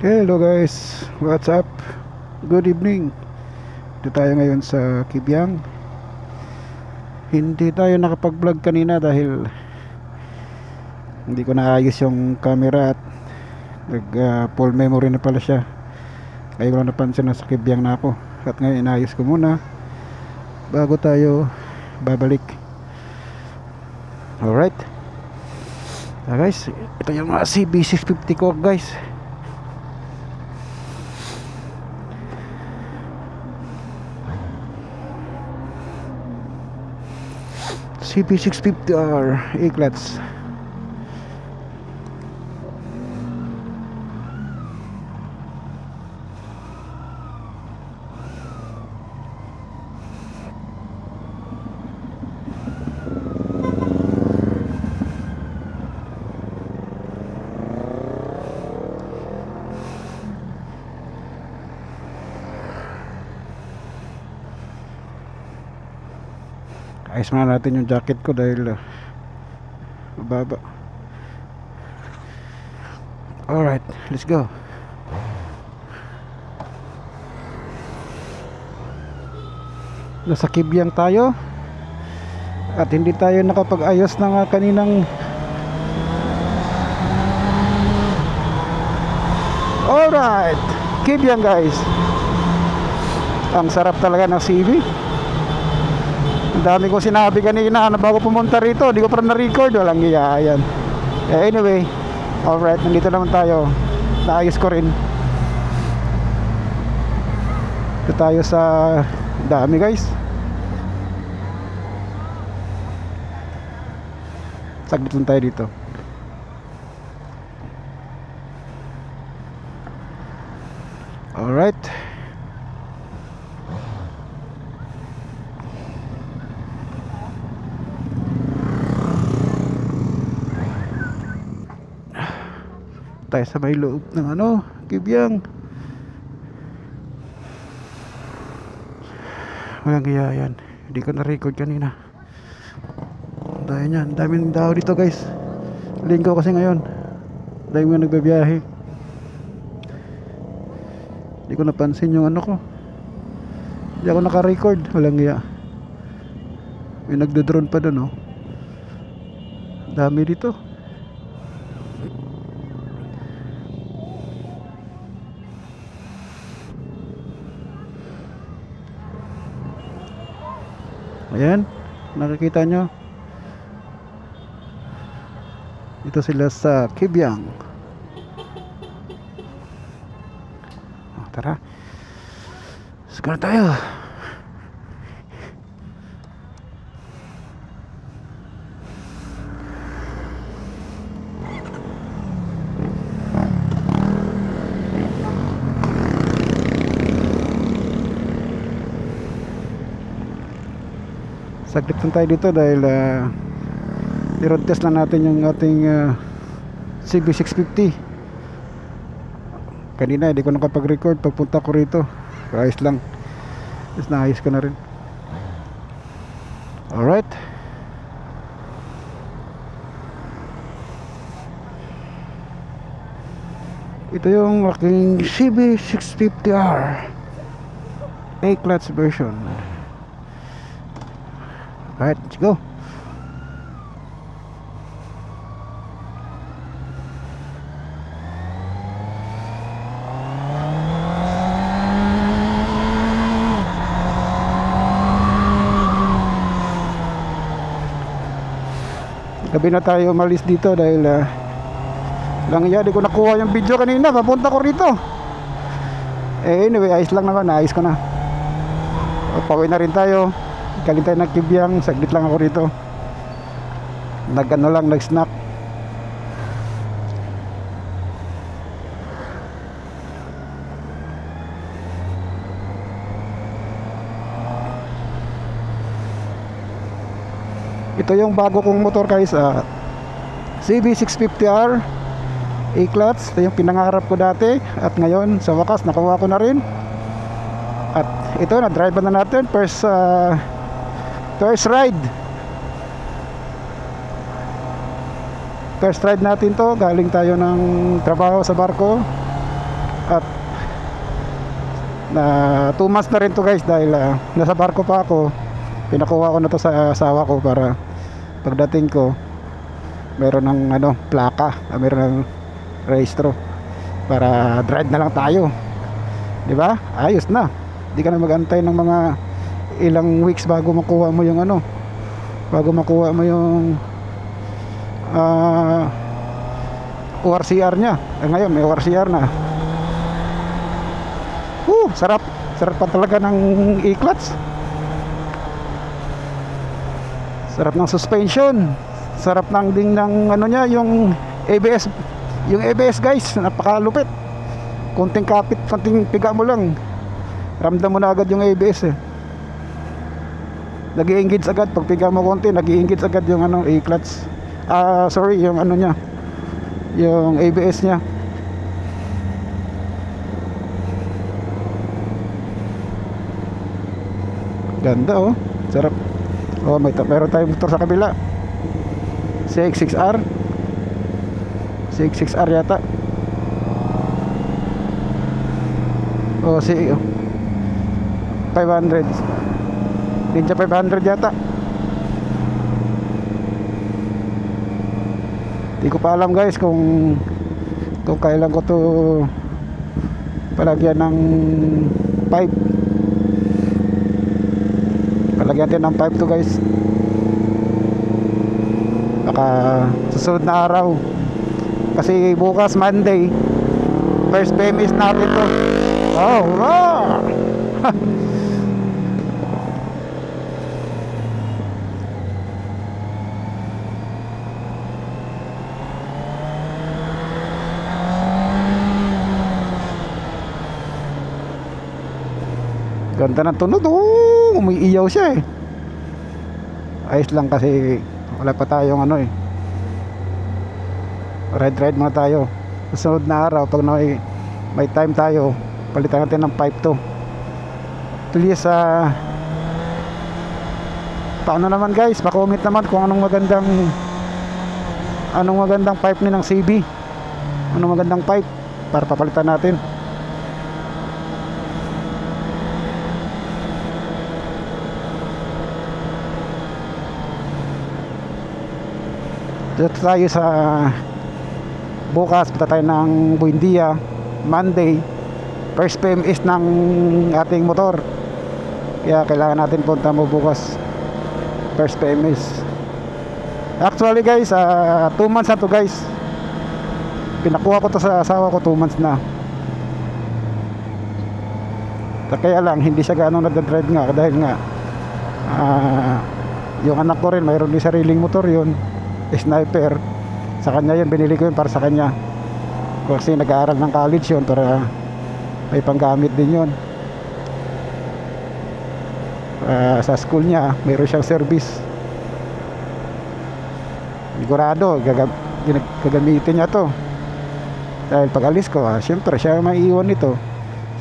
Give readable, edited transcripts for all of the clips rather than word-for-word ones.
Hello guys, what's up? Good evening. Dito tayo ngayon sa Kibyang. Hindi tayo nakapag-vlog kanina dahil hindi ko naayos yung camera at nag full memory na pala siya. Kaya ko lang napansin na sa Kibyang na ako. At ngayon inayos ko muna bago tayo babalik. Alright. Guys, ito yung mga CB650 ko guys. CP650R A-class. Ayos muna natin yung jacket ko dahil mababa. Alright, let's go. Nasa Kibyang tayo at hindi tayo nakapag-ayos ng kaninang. Alright, Kibyang guys. Ang sarap talaga ng CB. Ang dami ko sinabi kanina na bago pumunta rito, di ko pa na-record, walang iya yan. Anyway, alright, nandito naman tayo. Naayos ko rin. Ito tayo sa dami guys. Saglit lang tayo dito. Alright. Tayo sa may loob ng Kibyang. Walang iya yan. Hindi ko na-record kanina. Dahil yan, daming tao dito guys. Linggo kasi ngayon. Dahil mo nagbabiyahe. Hindi ko napansin yung ko. Hindi ako naka-record. Walang iya. May nagdo-drone pa doon Dami dito. Ayan, nakikita nyo. Dito sila sa Kibyang. Tara, siguro tayo. Saglit lang tayo dito dahil i-road test lang natin yung ating CB650. Kanina hindi ko nakapag-record pagpunta ko rito. Ayos lang. Tapos naayos ko na rin. Alright. Ito yung aking CB650R A-class version. Alright, let's go. Gabi na tayo umalis dito dahil lang di ko nakuha yung video kanina papunta ko rito. Anyway, ayos lang naman, ayos ko na. Pauwi na rin tayo. Galing tayo ng Kibyang, saglit lang ako rito. Nag-snack. Ito yung bago kong motor guys, CB650R A-class. Ito yung pinangarap ko dati at ngayon sa wakas nakuha ko na rin. At ito na drive na natin first ride. First ride natin to. Galing tayo ng trabaho sa barko. At na 2 months na rin to guys, dahil nasa barko pa ako. Pinakuha ko na to sa asawa ko para pagdating ko meron ng plaka, meron ng rehistro para drive na lang tayo, di ba? Ayos na, di ka na magantay ng mga ilang weeks bago makuha mo yung bago makuha mo yung ORCR nya. Ngayon may ORCR na. Sarap pa talaga ng E-clutch. Sarap ng suspension. Sarap ng ding ng nya, yung ABS. Yung ABS guys, napakalupit. Konting kapit, konting piga mo lang, ramdam mo na agad yung ABS eh. Nag-i-engage agad pag piga mo konti, nag-i-engage agad yung E-clutch. Sorry, yung nya, yung ABS nya. Ganda oh, sarap. Oh, meron tayong motor sa kabila. CX-6R. CX-6R yata. Oh, 500. Ninja 500 yata. Di ko pa alam guys kung kailan ko to palagyan ng pipe. Palagyan din ng pipe to guys. Baka susunod na araw. Kasi bukas Monday, first PMS natin to. Oh, hurrah! Ganda ng tunog. Oh, umiiyaw siya eh. Ayos lang kasi wala pa tayong ride muna tayo. Susunod na araw pag may time tayo, palitan natin ng pipe to. Please paano naman guys, pa-comment naman kung anong magandang pipe ni ng CB. Anong magandang pipe para papalitan natin. Dito tayo sa bukas, punta tayo ng Buendia. Monday, first PMS ng ating motor. Kaya kailangan natin punta mo bukas, first PMS. Actually guys, 2 months na to guys. Pinakuha ko to sa asawa ko, 2 months na. Kaya lang hindi siya gaano nadadrive nga dahil nga yung anak ko rin mayroon din sariling motor, yun Sniper. Sa kanya yun, binili ko yun para sa kanya kasi nag-aaral ng college yun, para may panggamit din yun. Sa school niya mayroon siyang service. Sigurado gagamitin niya to dahil pag alis ko, syempre siya ang maiiwan nito,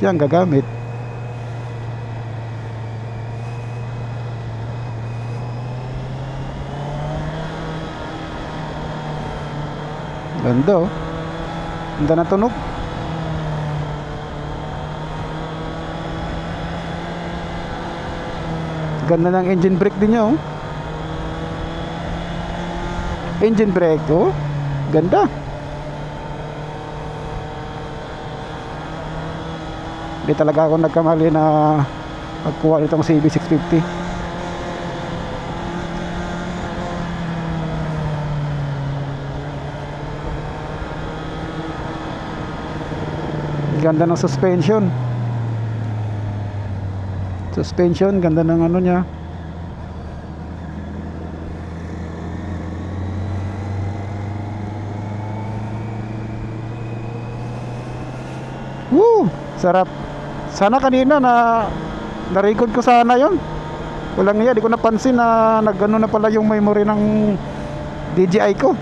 siya ang gagamit. Ganda oh. Ganda na tunog. Ganda ng engine brake din niya oh. Engine brake oh. Ganda. Hindi talaga ako nagkamali na pagkuha nitong CB650. Ganda ng suspension. Ganda ng niya. Woo! Sarap. Sana kanina na-record ko sana yon. Walang iya, di ko napansin na nagano na pala yung memory ng DJI ko.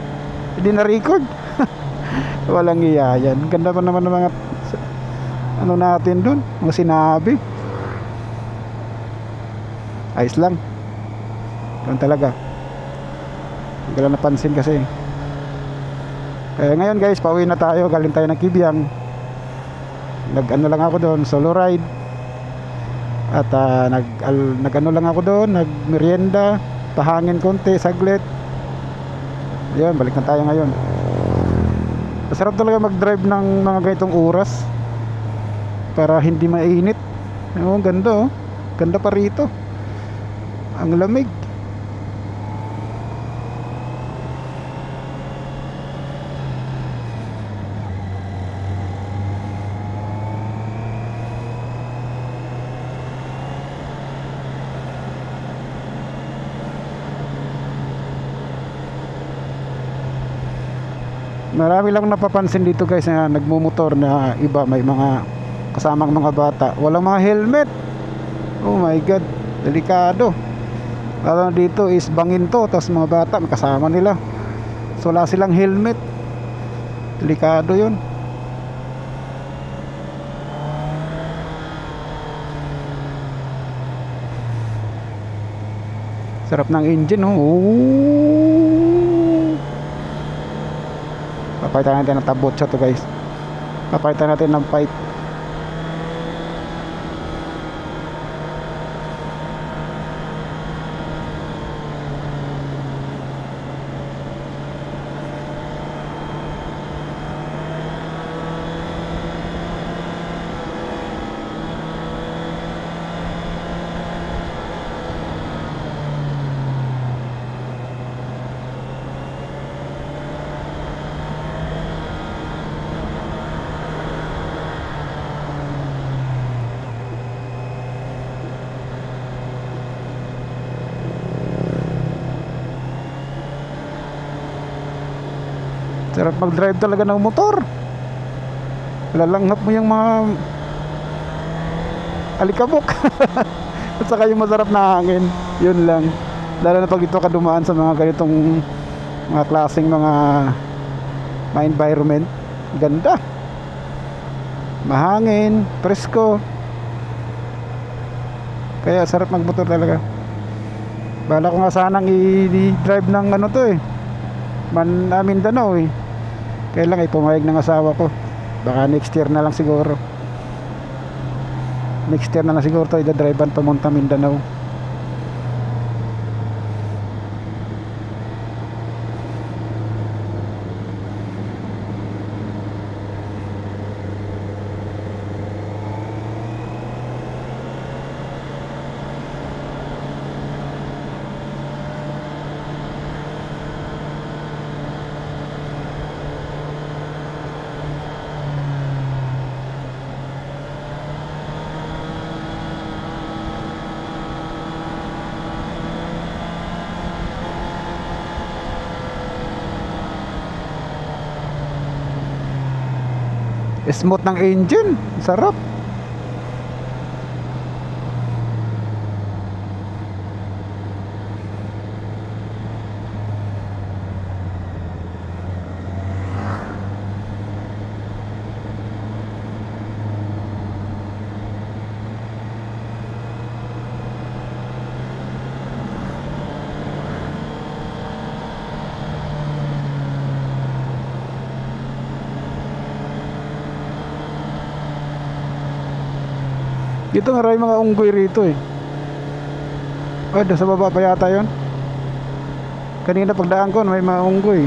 Hindi na-record. Walang iya yan. Ganda pa naman ng mga natin dun, mga sinabi. Ayos lang. Ganun talaga. Hindi ko lang napansin kasi. Kaya ngayon guys, pauwi na tayo. Galing tayo ng Kibyang. nag ano lang ako doon, solo ride. At nag ano lang ako doon, nag merienda, pahangin konti, saglit. Ayun, balik na tayo ngayon. Masarap talaga mag-drive ng mga ganitong oras para hindi mainit. Oh, ganda oh. Ganda pa rito. Ang lamig. Marami lang napapansin dito guys na nagmumotor na iba, may mga kasamang mga bata, walang mga helmet. Oh my god, delikado. Lalo dito is bangin to, tapos mga bata kasama nila, so wala silang helmet, delikado yun. Sarap ng engine oh. Papalitan natin ng tabotsa to guys. Papalitan natin ng pipe. Sarap mag-drive talaga ng motor. Lalanghap mo yung mga alikabok. At saka yung masarap na hangin. Yun lang. Lalo na pag dito ka dumaan sa mga ganitong mga klaseng mga environment. Ganda. Mahangin, presko. Kaya sarap magmotor talaga. Bala ko nga sanang i-drive ng ano to eh, Mindanao eh. Kaya lang pumayag ng asawa ko. Baka next year na lang siguro. Next year na lang siguro to i-drivean pamunta Mindanao. Smooth ng engine, sarap. Dito maraming mga unggoy rito eh. Ay, sa baba pa yata yun. Kanina pagdaan ko may mga unggoy.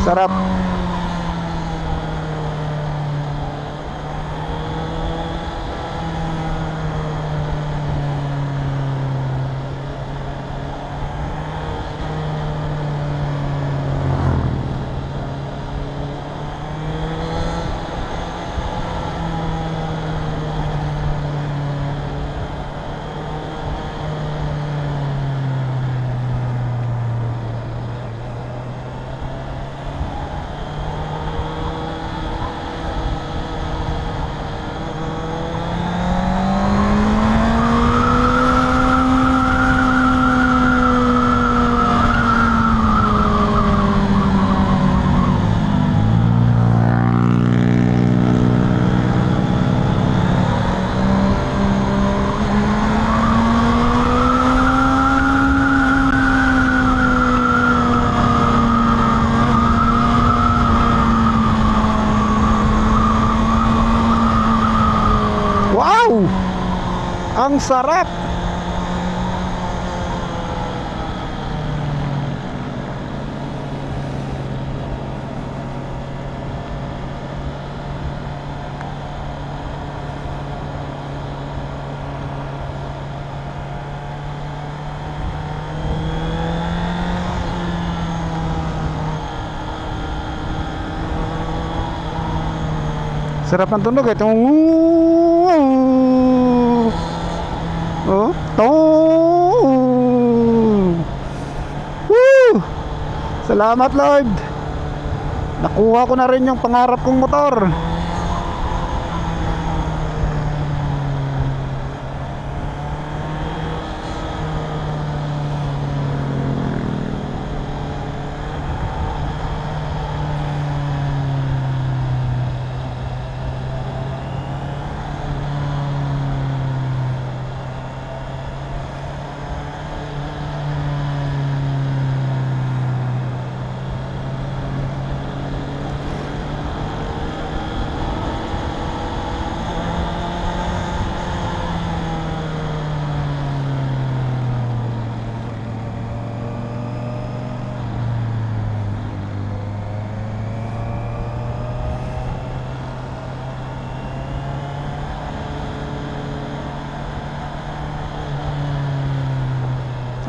Sarap. Ang sarap. Sarap ng tunog eh. Oh, Woo! Salamat Lord. Nakuha ko na rin yung pangarap kong motor.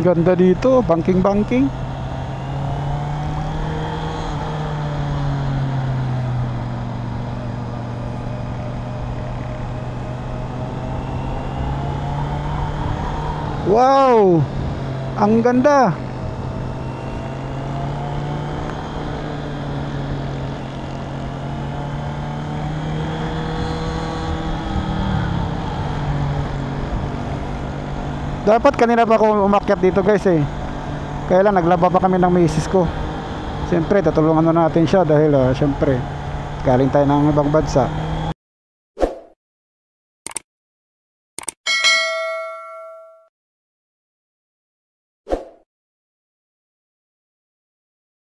Ganda dito, banking. Wow! Ang ganda. Dapat kanina pa ako umakyat dito guys eh. Kaya lang naglaba pa kami ng misis ko. Siyempre tutulungan na natin siya dahil siyempre galing tayo ng ibang bansa.